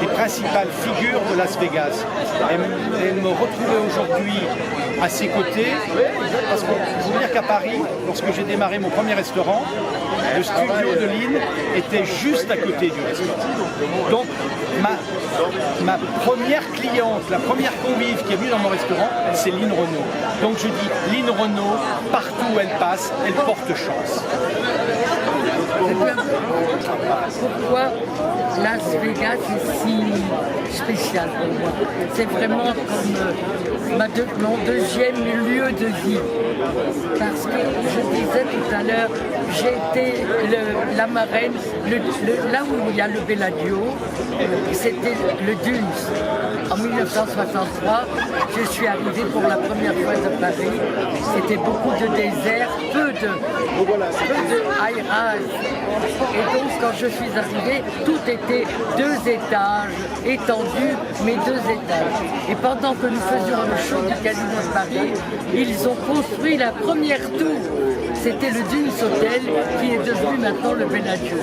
des principales figures de Las Vegas. Et me retrouver aujourd'hui à ses côtés, parce qu'il faut dire qu'à Paris, lorsque j'ai démarré mon premier restaurant, le studio de Lynn était juste à côté du restaurant. Donc ma première cliente, la première convive qui est venue dans mon restaurant, c'est Lynn Renault. Donc je dis, Lynn Renault, partout où elle passe, elle porte chance. Pourquoi Las Vegas est si spécial pour moi? C'est vraiment comme mon deuxième lieu de vie. Parce que je disais tout à l'heure, j'ai été la marraine, là où il y a le Bellagio, c'était le Dunes. En 1963, je suis arrivée pour la première fois de Paris. C'était beaucoup de désert, peu de high-rise. Et donc, quand je suis arrivée, tout était 2 étages, étendu, mais 2 étages. Et pendant que nous faisions le show du Casino de Paris, ils ont construit la première tour. C'était le Dunes Hotel qui est devenu maintenant le Bellagio.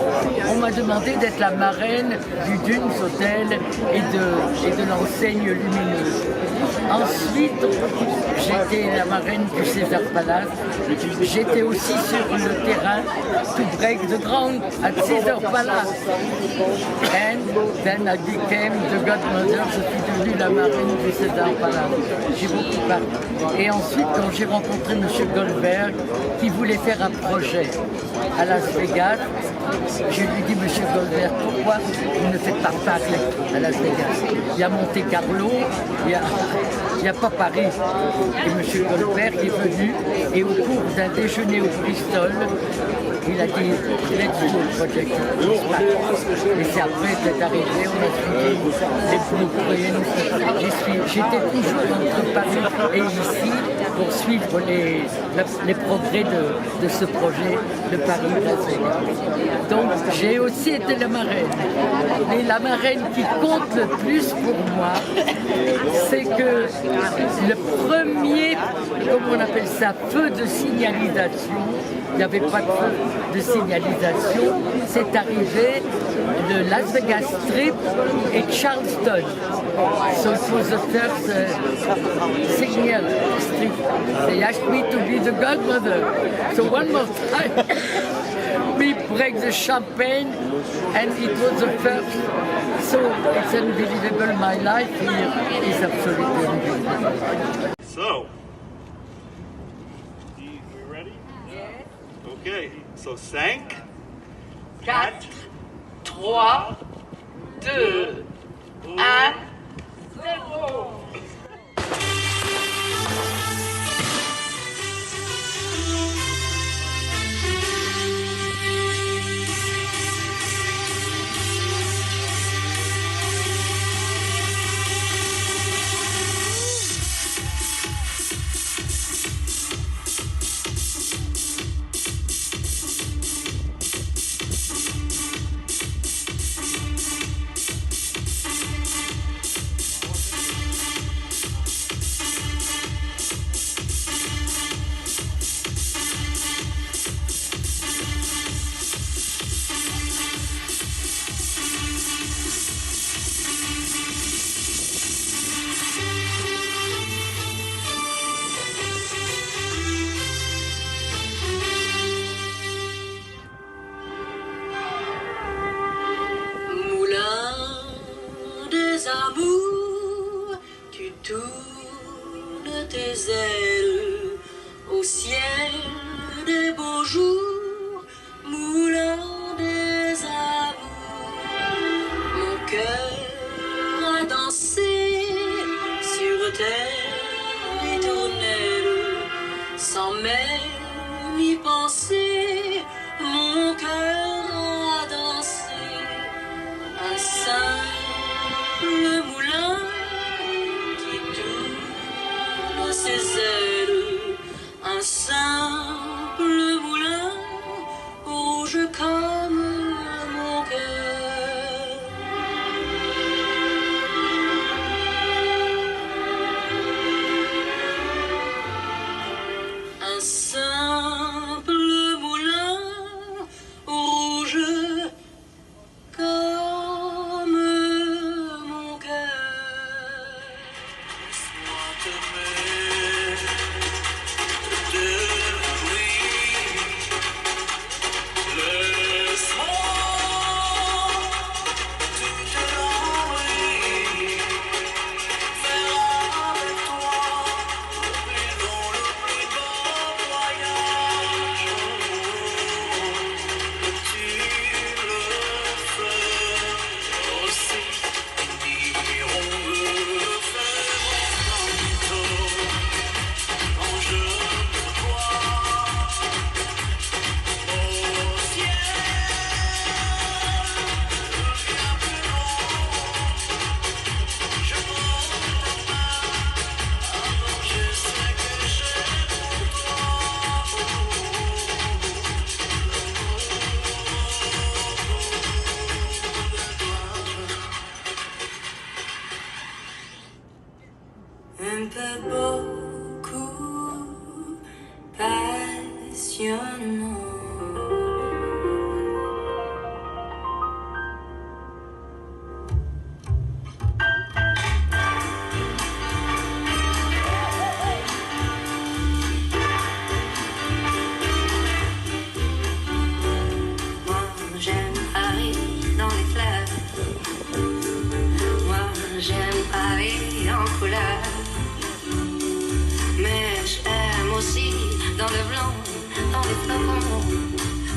On m'a demandé d'être la marraine du Dunes Hotel et de l'enseigne lumineuse. Ensuite, j'étais la marraine du César Palace. J'étais aussi sur le terrain to break the ground at César Palace. And then I became the godmother. Je suis devenue la marraine du César Palace. J'ai beaucoup parlé. Et ensuite, quand j'ai rencontré M. Goldberg, qui voulait faire un projet à Las Vegas, je lui dis, M. Goldberg, pourquoi vous ne faites pas Paris à Las Vegas? Il y a Monte Carlo, il n'y a pas Paris. Et M. Goldberg est venu et au cours d'un déjeuner au Bristol, il a dit, let's do a project. Et c'est après d'être arrivé, on a suivi les blueprints. J'étais toujours entre Paris et ici pour suivre les progrès de ce projet de Paris-Las Vegas. Donc j'ai aussi été la marraine. Mais la marraine qui compte le plus pour moi, c'est que le premier, comment on appelle ça, feu de signalisation, il n'y avait pas de feu de signalisation, c'est arrivé de Las Vegas Strip et Charleston. So it was the first signal strip. They asked me to be the godmother. So one more time, we break the champagne and it was the first. So it's unbelievable. My life here is absolutely unbelievable. So, we ready? Yes. Okay, so 5, 4, 3, 2, 1, 0. tes ailes au ciel des beaux jours, moulin des amours. Mon cœur a dansé sur terre éternelle, sans même y penser. Mon cœur a dansé un simple moulin qui tourne ses ailes, un simple moulin rouge comme mon cœur. Un simple moulin rouge comme dans le blanc, dans les flocons.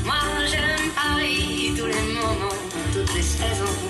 Moi j'aime Paris, tous les moments, toutes les saisons.